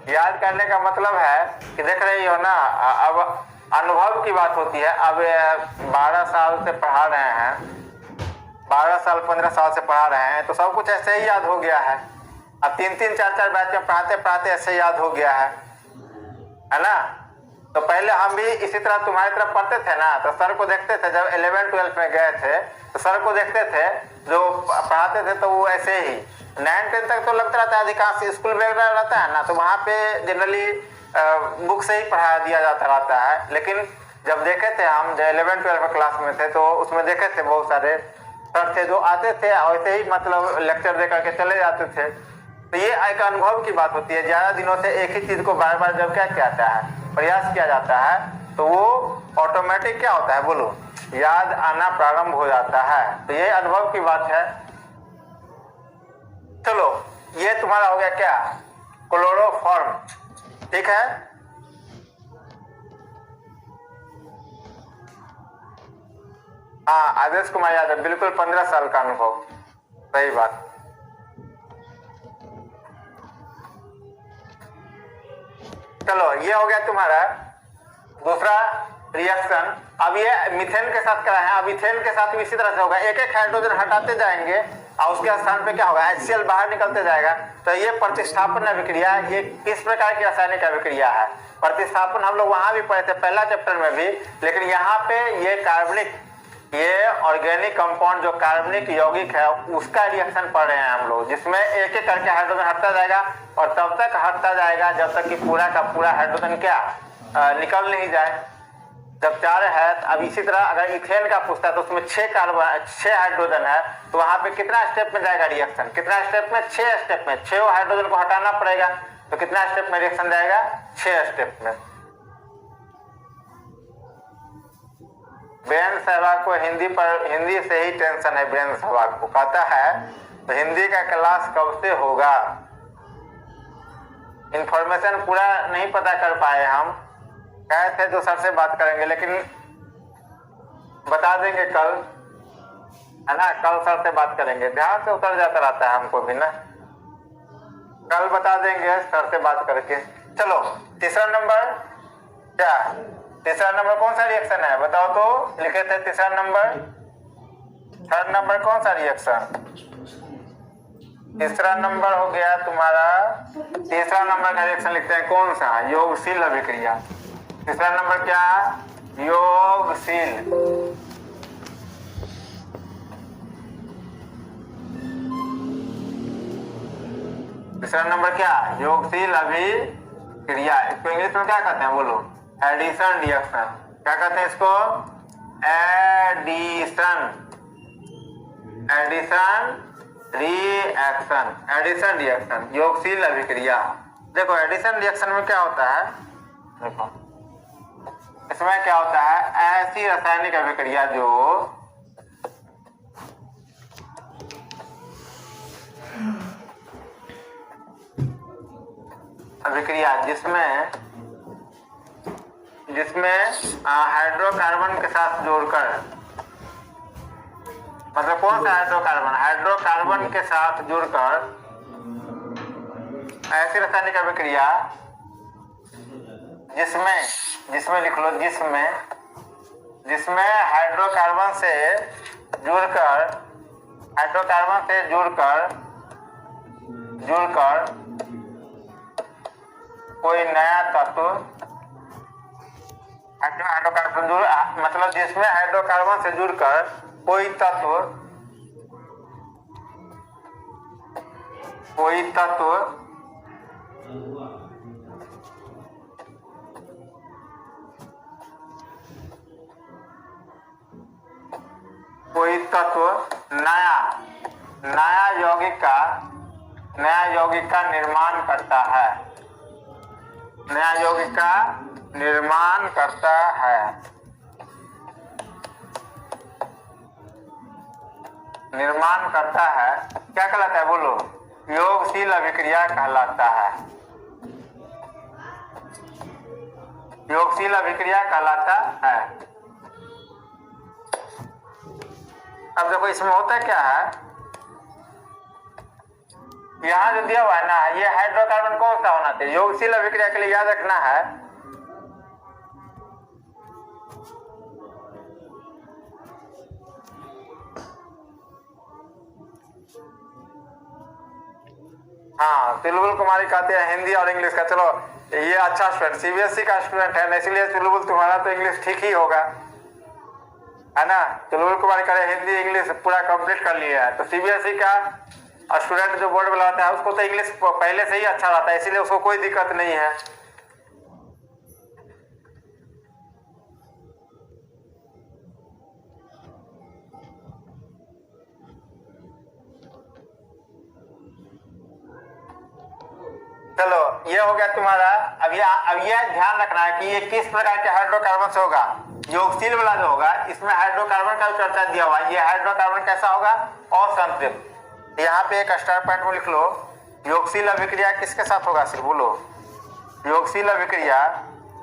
याद करने का मतलब है कि देख रही हो ना, अब अनुभव की बात होती है। अब 12 साल से पढ़ा रहे हैं, 12 साल 15 साल से पढ़ा रहे हैं, तो सब कुछ ऐसे ही याद हो गया है। अब 3-3 4-4 बैच में पढ़ाते पढ़ाते ऐसे याद हो गया है ना। तो पहले हम भी इसी तरह तुम्हारी तरफ पढ़ते थे ना, तो सर को देखते थे, जब 11-12 में गए थे तो सर को देखते थे जो पढ़ाते थे, तो वो ऐसे ही 9-10 तक तो लगता रहता है, अधिकांश स्कूल बैग रहता है ना, तो वहाँ पे जनरली बुक से ही पढ़ा दिया जाता रहता है। लेकिन जब देखे थे हम, जब 11-12 क्लास में थे, तो उसमें देखे थे बहुत सारे सर थे जो आते थे वैसे ही मतलब लेक्चर दे करके चले जाते थे। तो ये एक अनुभव की बात होती है, ज्यादा दिनों से एक ही चीज को बार बार जब क्या किया जाता है, प्रयास किया जाता है, तो वो ऑटोमेटिक क्या होता है बोलो, याद आना प्रारंभ हो जाता है। तो ये अनुभव की बात है। चलो ये तुम्हारा हो गया क्या, क्लोरोफॉर्म, ठीक है। हाँ आदेश कुमार यादव, बिल्कुल 15 साल का अनुभव, सही बात। चलो ये हो गया तुम्हारा दूसरा रिएक्शन। अब ये मीथेन के साथ कराए हैं, अब इथेन के साथ भी इसी तरह से होगा, एक एक हाइड्रोजन हटाते जाएंगे और उसके स्थान पे क्या होगा, HCl बाहर निकलते जाएगा। तो ये प्रतिस्थापन अभिक्रिया ये किस प्रकार की रासायनिक अभिक्रिया है। प्रतिस्थापन हम लोग वहां भी पढ़े थे पहला चैप्टर में भी, लेकिन यहाँ पे ये कार्बनिक, ये ऑर्गेनिक कंपाउंड जो कार्बनिक यौगिक है उसका रिएक्शन पढ़ रहे हैं हम लोग, जिसमें एक एक करके हाइड्रोजन हटता जाएगा और तब तक हटता जाएगा जब तक कि पूरा का पूरा हाइड्रोजन क्या निकल नहीं जाए। जब 4 है, अब इसी तरह अगर इथेन का पूछता है तो उसमें 6 हाइड्रोजन है, तो वहां पे कितना स्टेप में जाएगा रिएक्शन, कितना स्टेप में, 6 स्टेप में, 6 हाइड्रोजन को हटाना पड़ेगा, तो कितना स्टेप में रिएक्शन जाएगा, 6 स्टेप में। बेन सहवाग को हिंदी से ही टेंशन है, बेन सहवाग को कहता है तो हिंदी का क्लास कब से होगा। इंफॉर्मेशन पूरा नहीं पता कर पाए हम, कहे थे तो सर से बात करेंगे, लेकिन बता देंगे कल, है ना, कल सर से बात करेंगे। ध्यान से उतर जाता रहता है हमको भी ना, कल बता देंगे सर से बात करके। चलो तीसरा नंबर क्या, तीसरा नंबर कौन सा रिएक्शन है बताओ तो, लिखे थे तीसरा नंबर, थर्ड नंबर कौन सा रिएक्शन, तीसरा नंबर हो गया तुम्हारा, तीसरा नंबर का रिएक्शन लिखते हैं कौन सा, योगशील अभिक्रिया। तीसरा नंबर क्या, योगशील। तीसरा नंबर क्या, योगशील अभिक्रिया। इसको इंग्लिश में क्या कहते हैं बोलो, एडिशन रिएक्शन। क्या कहते हैं इसको, addition, addition reaction, addition reaction, योगशील अभिक्रिया। देखो एडिशन रिएक्शन में क्या होता है, देखो इसमें क्या होता है, ऐसी रासायनिक अभिक्रिया जो अभिक्रिया जिसमें हाइड्रोकार्बन के साथ जोड़कर, मतलब कौन सा हाइड्रोकार्बन, हाइड्रोकार्बन के साथ जुड़कर ऐसी रासायनिक अभिक्रिया जिसमें लिख लो, जिसमें हाइड्रोकार्बन से जुड़कर कोई नया तत्व, हाइड्रोकार्बन मतलब जिसमें हाइड्रोकार्बन से जुड़कर कोई तत्व नया यौगिक का निर्माण करता है, नया यौगिक का निर्माण करता है, क्या कहलाता है बोलो, योगशील अभिक्रिया कहलाता है, योगशील अभिक्रिया कहलाता है। अब देखो इसमें होता क्या है, यहाँ जो दिया हुआ है ना, ये हाइड्रोकार्बन कौन सा होना चाहिए, योगशील अभिक्रिया के लिए याद रखना है हाँ, चुलबुल कुमारी कहते हैं हिंदी और इंग्लिश का। चलो ये अच्छा स्टूडेंट, सीबीएसई का स्टूडेंट है ना, इसलिए चुलबुल तुम्हारा तो इंग्लिश ठीक ही होगा, है ना। चुलबुल कुमारी करे हिंदी इंग्लिश पूरा कंप्लीट कर लिया है, तो सीबीएसई का स्टूडेंट जो बोर्ड बुलाता है उसको तो इंग्लिश पहले से ही अच्छा रहता है, इसीलिए उसको कोई दिक्कत नहीं है। चलो ये हो गया तुम्हारा। अब ये ध्यान रखना है कि ये किस प्रकार के हाइड्रोकार्बन से होगा, योगशील वाला जो होगा इसमें हाइड्रोकार्बन का चर्चा दिया हुआ है। ये हाइड्रोकार्बन कैसा होगा, असंतृप्त। यहाँ पे एक स्टार पॉइंट में लिख लो, योगशील अभिक्रिया किसके साथ होगा, सिर्फ बोलो योगशील अभिक्रिया।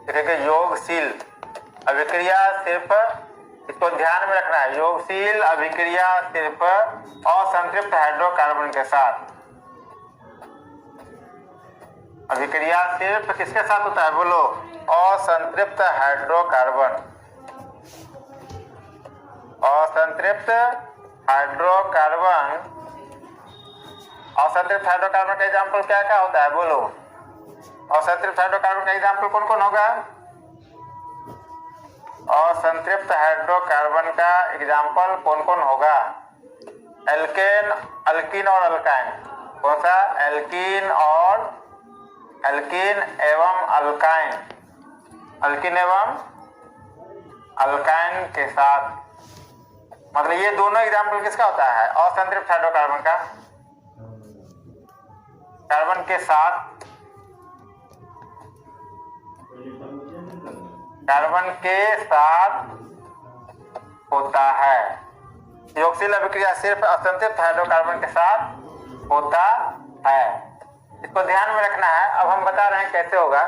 देखिए योगशील अभिक्रिया सिर्फ, इसको ध्यान में रखना है, योगशील अभिक्रिया सिर्फ असंतृप्त हाइड्रोकार्बन के साथ, अभिक्रिया सिर्फ किसके साथ होता है बोलो, असंतृप्त हाइड्रोकार्बन, असंतृप्त हाइड्रोकार्बन असंतृप्त हाइड्रोकार्बन का एग्जाम्पल क्या क्या होता है, बोलो। असंतृप्त हाइड्रोकार्बन का एग्जाम्पल कौन कौन होगा? असंतृप्त हाइड्रोकार्बन का एग्जाम्पल कौन कौन होगा? एल्केन, अल्कीन और अल्काइन। कौन सा? एल्कीन एवं अल्काइन, अल्कीन एवं अल्काइन के साथ। मतलब ये दोनों एग्जाम्पल किसका होता है? असंतृप्त हाइड्रोकार्बन का। कार्बन के साथ, कार्बन के साथ होता है। योक्सिल अभिक्रिया सिर्फ असंतृप्त हाइड्रोकार्बन के साथ होता है, इसको ध्यान में रखना है। अब हम बता रहे हैं कैसे होगा।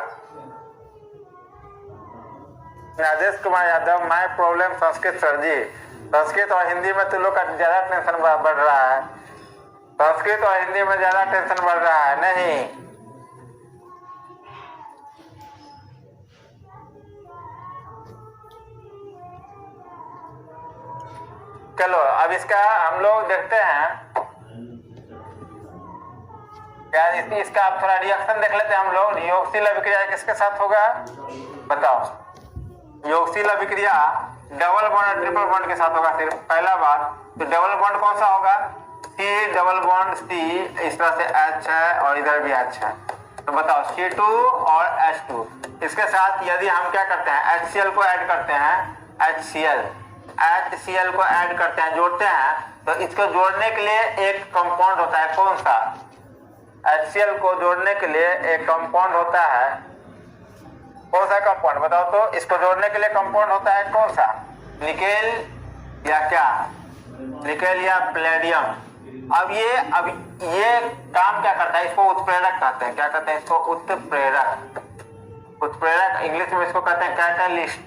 Rajesh Kumar Yadav, my problem Sanskrit sir ji. Sanskrit और हिंदी में तो लोग का ज्यादा टेंशन बढ़ रहा है। संस्कृत और हिंदी में ज्यादा टेंशन बढ़ रहा है। नहीं, चलो अब इसका हम लोग देखते हैं क्या। इसका आप थोड़ा रिएक्शन देख लेते हैं हम लोग। योगशील अभिक्रिया किसके साथ होगा बताओ? योगशील अभिक्रिया डबल बॉन्ड और ट्रिपल बॉन्ड के साथ होगा। सिर्फ पहला बात तो डबल बॉन्ड कौन सा होगा? सी डबल बॉन्ड सी, इस तरह से H है और इधर भी H है, तो बताओ C2 और H2। इसके साथ यदि हम क्या करते हैं, HCl को ऐड करते हैं, HCl को ऐड करते हैं, जोड़ते हैं, तो इसको जोड़ने के लिए एक कंपाउंड होता है। कौन सा? HCl को जोड़ने के लिए एक कंपाउंड होता है। कौन सा कंपाउंड बताओ तो? इसको जोड़ने के लिए कंपाउंड होता है कौन सा? निकेल या क्या? निकेल या प्लेडियम। अब ये काम क्या करता है? इसको उत्प्रेरक कहते हैं। क्या कहते हैं इसको? उत्प्रेरक। उत्प्रेरक इंग्लिश में इसको कहते हैं कैटलिस्ट।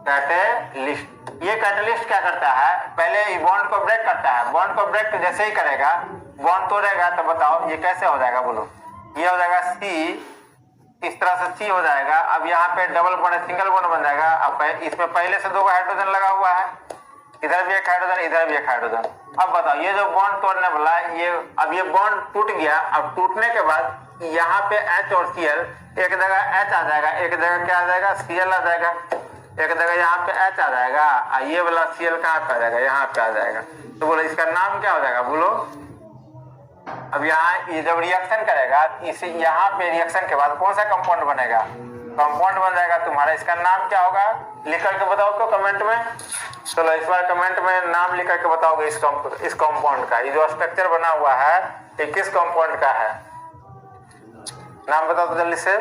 कैटलिस्ट। ये कैटलिस्ट क्या करता है? पहले बॉन्ड को ब्रेक करता है। बॉन्ड को ब्रेक जैसे ही करेगा, बॉन्ड तोड़ेगा, तो बताओ ये कैसे हो जाएगा बोलो? ये हो जाएगा C, इस तरह से C हो जाएगा। अब यहाँ पे डबल बॉन्ड सिंगल बॉन्ड बन जाएगा। अब इसमें पहले से 2 हाइड्रोजन लगा हुआ है, इधर भी एक हाइड्रोजन, इधर भी एक हाइड्रोजन। अब बताओ ये जो बॉन्ड तोड़ने वाला है, अब ये बॉन्ड टूट गया। अब टूटने के बाद यहाँ पे H और Cl, एक जगह H आ जाएगा, एक जगह क्या आ जाएगा? Cl आ जाएगा। एक जगह यहाँ पे H आ जाएगा, ये वाला Cl कहाँ पे आ जाएगा? यहाँ पे आ जाएगा। तो बोलो इसका नाम क्या हो जाएगा बोलो? अब यहाँ ये जब रिएक्शन करेगा, इसे यहाँ पे रिएक्शन के बाद कौन सा कंपाउंड बनेगा? कंपाउंड बन जाएगा तुम्हारा। इसका नाम क्या होगा? लिख करके बताओ तो कमेंट में। चलो इस बार कमेंट में नाम लिख करके बताओगे इस कंपाउंड का। ये जो स्ट्रक्चर बना हुआ है ये किस कंपाउंड का है? नाम बताओ तो जल्दी से।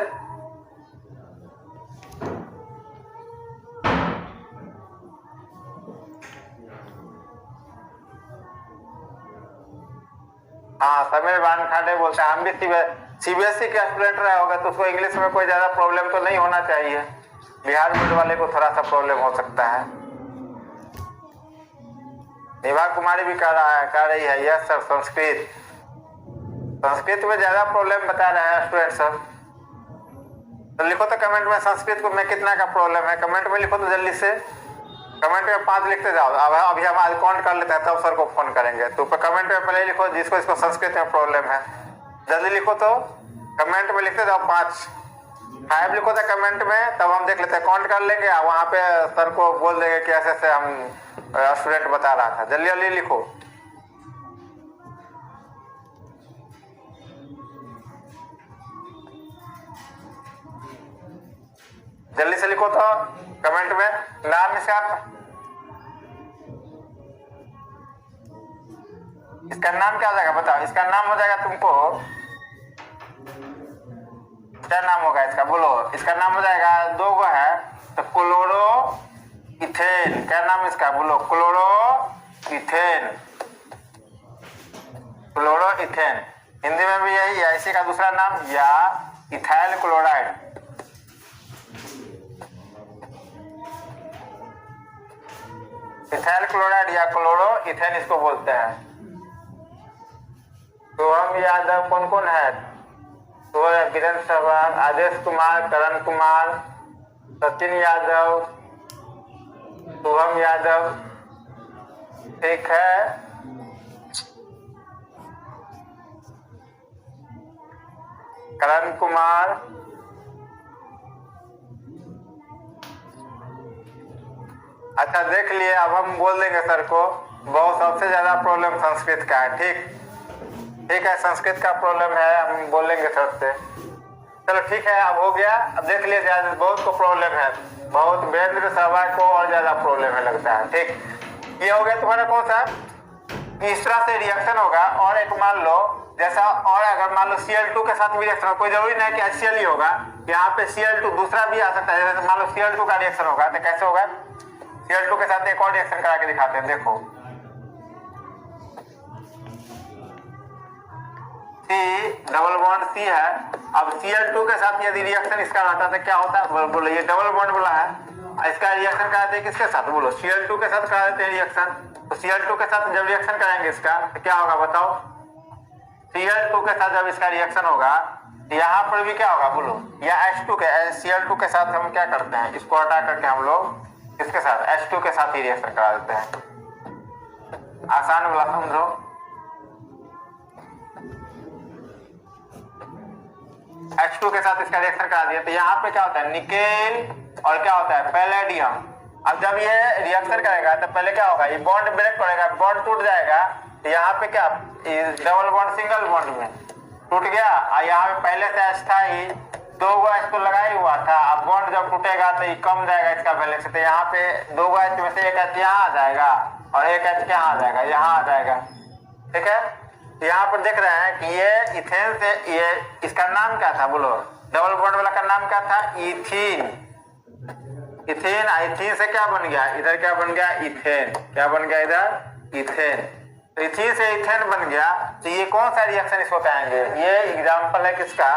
हाँ, समीर वानखाड़े बोलते हैं। हम भी सीबीएसई के स्टूडेंट रहे होगा तो उसको इंग्लिश में कोई ज्यादा प्रॉब्लम तो नहीं होना चाहिए। बिहार बोर्ड वाले को थोड़ा सा प्रॉब्लम हो सकता है। निभा कुमारी भी कह रही है यस सर। संस्कृत में ज्यादा प्रॉब्लम बता रहे हैं स्टूडेंट सब। तो लिखो तो कमेंट में संस्कृत को में कितना का प्रॉब्लम है, कमेंट में लिखो तो जल्दी से। कमेंट में 5 लिखते जाओ। अब अभी हम आज काउंट कर लेते हैं तब सर को फोन करेंगे। तो कमेंट में पहले लिखो जिसको इसको संस्कृत में प्रॉब्लम है, जल्दी लिखो तो कमेंट में लिखते जाओ। 5 लिखो तो कमेंट में, तब हम देख लेते हैं, काउंट कर लेंगे। वहां पे सर को बोल देंगे कि ऐसे ऐसे हम स्टूडेंट बता रहा था। जल्दी जल्दी लिखो। जल्दी से लिखो तो कमेंट में। नाम इसका नाम क्या हो जाएगा बताओ? इसका नाम हो जाएगा तुमको क्या नाम होगा इसका बोलो? इसका नाम हो जाएगा 2 गो है तो क्लोरो इथेन। क्या नाम इसका बोलो? Chloro ethane. हिंदी में भी यही है। इसी का दूसरा नाम या इथाइल क्लोराइड। इथाइल क्लोराइड या क्लोरो इथेन इसको बोलते हैं। तो हम यादव कौन कौन है? तो वीरेंद्र सहवाग, आदेश कुमार, करण कुमार, सचिन यादव, शुभम यादव, ठीक है। करण कुमार, अच्छा देख लिए। अब हम बोल देंगे सर को, बहुत सबसे ज्यादा प्रॉब्लम संस्कृत का है। ठीक है, संस्कृत का प्रॉब्लम है, हम बोलेंगे सर से। चलो ठीक है, अब हो गया। अब देख लिए ज्यादा बहुत को प्रॉब्लम है, बहुत वीरेंद्र सहवाग को और ज्यादा प्रॉब्लम है लगता है। ठीक, ये हो गया तुम्हारा कौन सा, इस तरह से रिएक्शन होगा। और एक मान लो जैसा, और अगर मान लो Cl2 के साथ भी रिएक्शन, कोई जरूरी नहीं कि HCl ही होगा, यहाँ पे Cl2 दूसरा भी आ सकता है। जैसे मान लो Cl2 का रिएक्शन होगा तो कैसे होगा, Cl2 के साथ एक और रिएक्शन करा के दिखाते हैं। देखो C डबल बॉन्ड C है। अब Cl2 के साथ यदि रिएक्शन इसका रहता तो क्या होता है, बोलो ये डबल बॉन्ड बोला है, इसका रिएक्शन कराते हैं किसके साथ, बोलो Cl2 के साथ करा देते हैं रिएक्शन। तो Cl2 के साथ जब रिएक्शन कराएंगे इसका तो क्या होगा बताओ, Cl2 के साथ जब इसका रिएक्शन होगा यहाँ पर भी क्या होगा बोलो, या H2 के Cl2 के साथ हम क्या करते हैं, इसको हटा करके हम लोग इसके साथ H2 के साथ ही रिएक्शन करा देते हैं। आसान वाला समझो। H2 के साथ इसका रिएक्शन करा दिया तो यहाँ पे क्या होता है, निकेल और क्या होता है, पैलेडियम। अब जब ये रिएक्शन करेगा तो पहले क्या होगा, ये बॉन्ड ब्रेक करेगा, बॉन्ड टूट जाएगा। तो यहाँ पे क्या, डबल बॉन्ड सिंगल बॉन्ड में टूट गया। और यहाँ पे पहले से H था ही, 2 गो H तो लगा ही हुआ था। अब बॉन्ड जब टूटेगा तो ये कम जाएगा इसका वैलेंस। तो यहाँ पे 2 गो H में से एक H यहाँ आ जाएगा और एक H यहाँ आ जाएगा, यहाँ आ जाएगा। ठीक है, यहाँ पर देख रहे हैं कि ये इथेन से, ये इसका नाम क्या था बोलो, डबल बॉन्ड वाला का नाम क्या था, इथीन। इथेन, इथीन से क्या बन गया, इधर क्या बन गया, इथेन। क्या बन गया इधर, इथेन। तो इथीन से इथेन बन गया। तो ये कौन सा रिएक्शन इसको कहेंगे, ये एग्जाम्पल है किसका,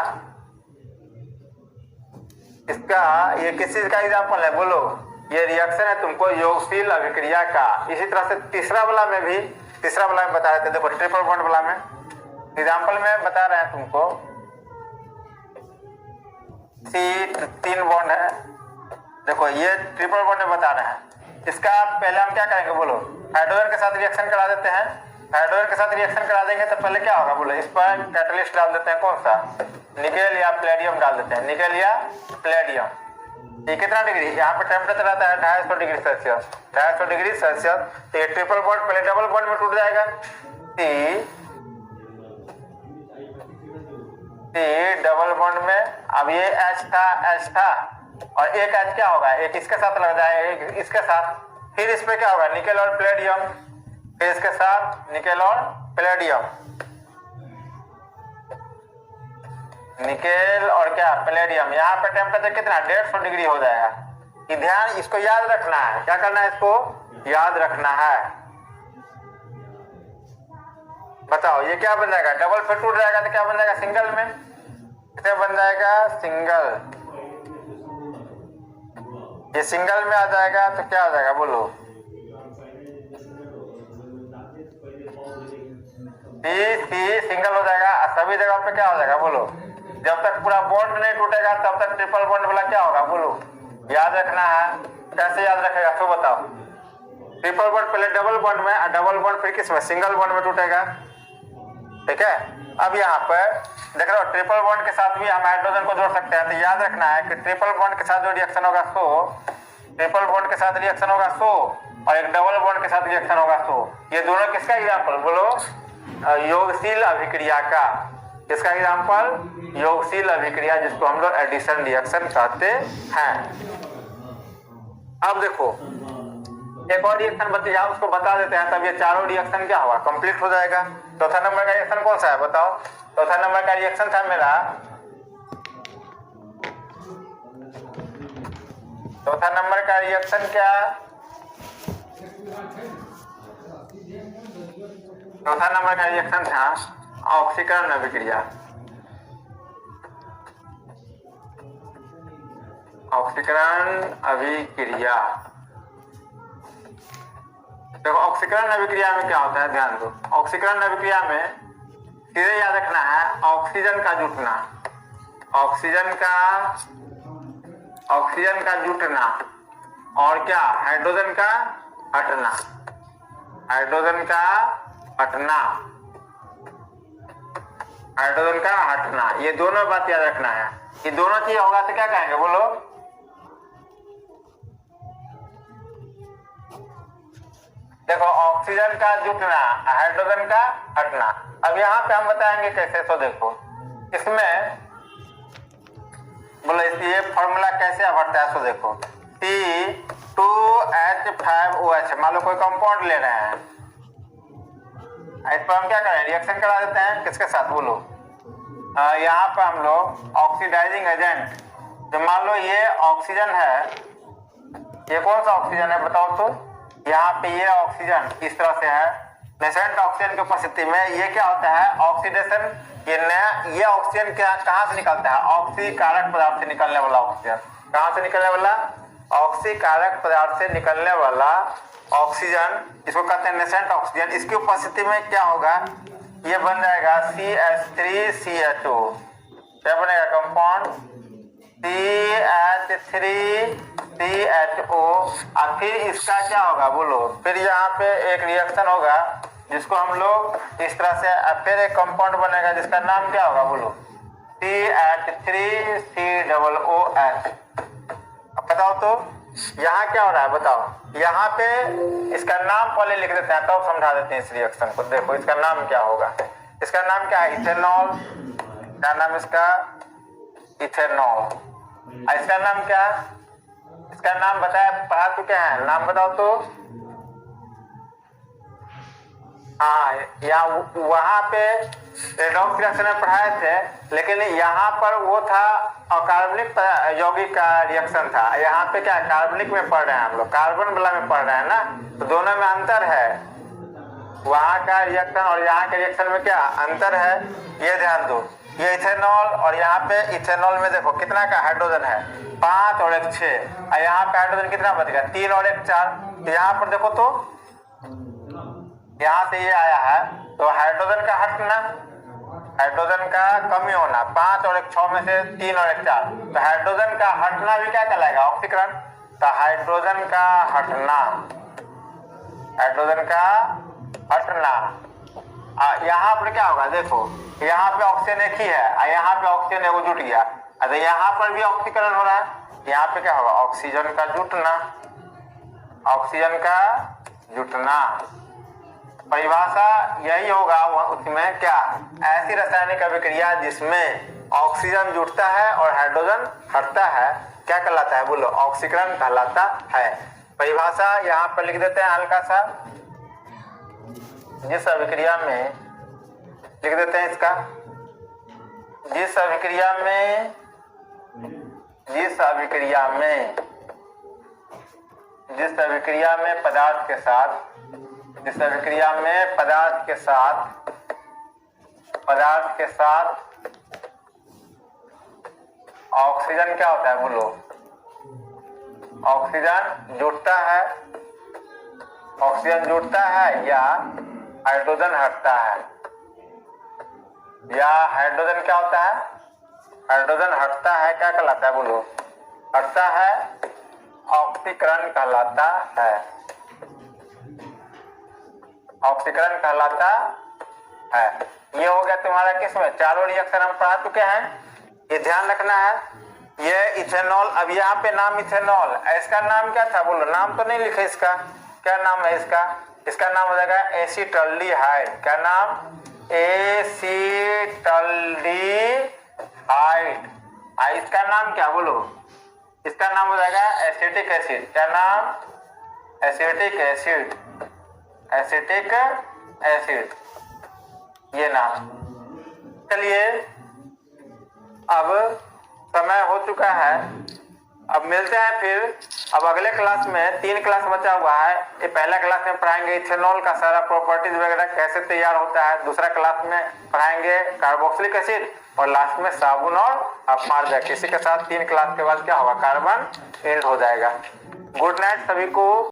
इसका, ये किस चीज का एग्जाम्पल है बोलो, ये रिएक्शन है तुमको योगशील अभिक्रिया का। इसी तरह से तीसरा वाला में भी, तीसरा वाला में बता रहे थे, देखो ट्रिपल बॉन्ड वाला में एग्जाम्पल में बता रहे हैं तुमको, C3 बॉन्ड है। देखो ये ट्रिपल बॉन्ड में बता रहे हैं। इसका पहले हम क्या करेंगे बोलो, हाइड्रोजन के साथ रिएक्शन करा देते हैं। हाइड्रोजन के साथ रिएक्शन करा देंगे तो पहले क्या होगा बोलो, इस पर कैटलिस्ट डाल देते हैं, कौन सा, निकेल या प्लेडियम डाल देते हैं, निकेल या प्लेडियम। ये कितना डिग्री, यहाँ पे टेम्परेचर रहता है 250 डिग्री सेल्सियस, 250 डिग्री सेल्सियस। तो ये ट्रिपल बॉन्ड पहले डबल बॉन्ड में टूट जाएगा, C डबल बॉन्ड में। अब ये H था और एक H क्या होगा, एक इसके साथ लग जाएगा, एक इसके साथ, फिर इस पे क्या होगा, निकेल और प्लेडियम, फिर इसके साथ निकेल और प्लेडियम, निकेल और क्या, प्लेडियम। यहाँ पे टेम्परेचर कितना, 150 डिग्री हो जाएगा। ये ध्यान, इसको याद रखना है, क्या करना है, इसको याद रखना है। बताओ ये क्या बन जाएगा, डबल फिर टूट जाएगा तो क्या बन जाएगा, सिंगल में क्या बन जाएगा, सिंगल। ये सिंगल में आ जाएगा तो क्या हो जाएगा बोलो, सी सिंगल हो जाएगा। सभी जगह पे क्या हो जाएगा बोलो, जब तक पूरा बॉन्ड नहीं टूटेगा तब तक ट्रिपल बॉन्ड वाला क्या होगा बोलो, याद रखना है। कैसे याद रखेगा तो बताओ, ट्रिपल बॉन्ड पहले डबल बॉन्ड में, डबल बॉन्ड फिर किस में, सिंगल बॉन्ड में टूटेगा। ठीक है, अब यहाँ पर देख रहे हो ट्रिपल बॉन्ड के साथ भी हम हाइड्रोजन को जोड़ सकते हैं। तो याद रखना है कि ट्रिपल बॉन्ड के साथ जो रिएक्शन होगा सो, ट्रिपल बॉन्ड के साथ रिएक्शन होगा सो, और एक डबल बॉन्ड के साथ रिएक्शन होगा सो। ये दोनों किसका एग्जाम्पल बोलो, योगशील अभिक्रिया का। इसका एग्जाम्पल योगशील अभिक्रिया, जिसको हम लोग एडिशन रिएक्शन कहते हैं। अब देखो एक और रिएक्शन बचा, उसको बता देते हैं, तब ये चारों रिएक्शन क्या होगा, कंप्लीट हो जाएगा। चौथा नंबर का रिएक्शन कौन सा है बताओ, चौथा नंबर का रिएक्शन था मेरा, चौथा नंबर का रिएक्शन क्या, चौथा नंबर का रिएक्शन था ऑक्सीकरण अभिक्रिया। ऑक्सीकरण अभिक्रिया, देखो ऑक्सीकरण अभिक्रिया में क्या होता है, ध्यान दो। ऑक्सीकरण अभिक्रिया में सीधे याद रखना है, ऑक्सीजन का जुटना, ऑक्सीजन का जुटना, और क्या, हाइड्रोजन का हटना, हाइड्रोजन का हटना। हाइड्रोजन का हटना, ये दोनों बात याद रखना है। ये दोनों चीज होगा तो क्या कहेंगे बोलो? देखो ऑक्सीजन का जुटना, हाइड्रोजन का हटना। अब यहाँ पे हम बताएंगे कैसे। तो देखो इसमें बोलो ये फॉर्मूला कैसे बढ़ता है। तो देखो C2H5OH, मान लो कोई कंपाउंड ले रहे हैं, इस पर हम क्या करें, रिएक्शन करा देते हैं किसके साथ बोलो? यहाँ पर हम लोग ऑक्सीडाइजिंग एजेंट, जो मान लो ये ऑक्सीजन है, ये कौन सा ऑक्सीजन है बताओ? तो यहाँ पे ये ऑक्सीजन इस तरह से है, नेसेंट ऑक्सीजन की उपस्थिति में ये क्या होता है, ऑक्सीडेशन। ये नया ये ऑक्सीजन कहाँ से निकलता है? ऑक्सीकारक पदार्थ से निकलने वाला ऑक्सीजन। कहाँ से निकलने वाला? ऑक्सीकारक पदार्थ से निकलने वाला ऑक्सीजन, इसको कहते हैं नेसेंट ऑक्सीजन। इसकी उपस्थिति में क्या होगा, ये बन जाएगा CH3CH2। क्या बनेगा कंपाउंड? CH3CHO। और फिर इसका क्या होगा बोलो? फिर यहाँ पे एक रिएक्शन होगा जिसको हम लोग इस तरह से, फिर एक कंपाउंड बनेगा जिसका नाम क्या होगा बोलो? CH3COOH। अब बताओ तो यहाँ क्या हो रहा है बताओ? यहाँ पे इसका नाम पहले लिख देते हैं तब तो समझा देते हैं इस रिएक्शन को। देखो इसका नाम क्या होगा? इसका नाम क्या है? इथेनॉल। क्या नाम इसका? इथेनॉल। इसका नाम क्या? इसका नाम बताया, पढ़ा चुके हैं, नाम बताओ तो। हाँ, यहाँ वहां पे रेडॉक्स रिएक्शन में पढ़ाए थे, लेकिन यहाँ पर वो था अकार्बनिक यौगिक का रिएक्शन था। यहाँ पे क्या कार्बनिक में पढ़ रहे हैं हम लोग, कार्बन वाला में पढ़ रहे हैं ना, तो दोनों में अंतर है। वहां का रिएक्शन और यहाँ के रिएक्शन में क्या अंतर है, ये ध्यान दो। ये इथेनॉल और यहाँ पे इथेनॉल में देखो कितना का हाइड्रोजन है, 5 और 1 6, और यहाँ पे हाइड्रोजन कितना बच गया, 3 और 1 4। तो यहाँ पर देखो तो यहाँ से ये आया है, तो हाइड्रोजन का हटना, हाइड्रोजन का कमी होना, 5 और 1 6 में से 3 और 1 4, तो हाइड्रोजन का हटना भी क्या कहलाएगा? ऑक्सीकरण। तो हाइड्रोजन का हटना, हाइड्रोजन का हटना। यहाँ पर क्या होगा देखो, यहाँ पे ऑक्सीजन एक ही है और यहाँ पे ऑक्सीजन एगो जुट गया, तो यहाँ पर भी ऑक्सीकरण हो रहा है। यहाँ पे क्या होगा? ऑक्सीजन का जुटना, ऑक्सीजन का जुटना। परिभाषा यही होगा उसमें क्या, ऐसी रासायनिक अभिक्रिया जिसमें ऑक्सीजन जुटता है और हाइड्रोजन हटता है, क्या कहलाता है बोलो? ऑक्सीकरण कहलाता है। परिभाषा यहाँ पर लिख देते हैं हल्का सा, जिस अभिक्रिया में लिख देते हैं इसका, जिस अभिक्रिया में पदार्थ के साथ, जिस अभिक्रिया में पदार्थ के साथ ऑक्सीजन क्या होता है बोलो? ऑक्सीजन जुटता है, ऑक्सीजन जुटता है या हाइड्रोजन हटता है, या हाइड्रोजन क्या होता है? हाइड्रोजन हटता है, क्या कहलाता है बोलो? हटता है, ऑक्सीकरण कहलाता है, ऑक्सीकरण कहलाता है। ये हो गया तुम्हारा किसमें? चारों रिएक्शन हम पढ़ा चुके हैं, ये ध्यान रखना है। ये इथेनॉल, अब यहाँ पे नाम इथेनॉल, इसका नाम क्या था बोलो? नाम तो नहीं लिखे इसका, क्या नाम है इसका? इसका नाम हो जाएगा एसीटल्डिहाइड। क्या नाम? एसीटल्डिहाइड। इसका नाम क्या बोलो? इसका नाम हो जाएगा एसिटिक एसिड। क्या नाम? एसिटिक एसिड, एसिटिक एसिड, ये नाम। चलिए अब समय हो चुका है, अब मिलते हैं फिर। अब अगले क्लास में 3 क्लास बचा हुआ है। ये पहला क्लास में पढ़ाएंगे इथेनॉल का सारा प्रॉपर्टीज वगैरह कैसे तैयार होता है, दूसरा क्लास में पढ़ाएंगे कार्बोक्सिलिक एसिड, और लास्ट में साबुन और अपमार्जक। इसी के साथ 3 क्लास के बाद क्या होगा, कार्बन एंड हो जाएगा। गुड नाइट सभी को।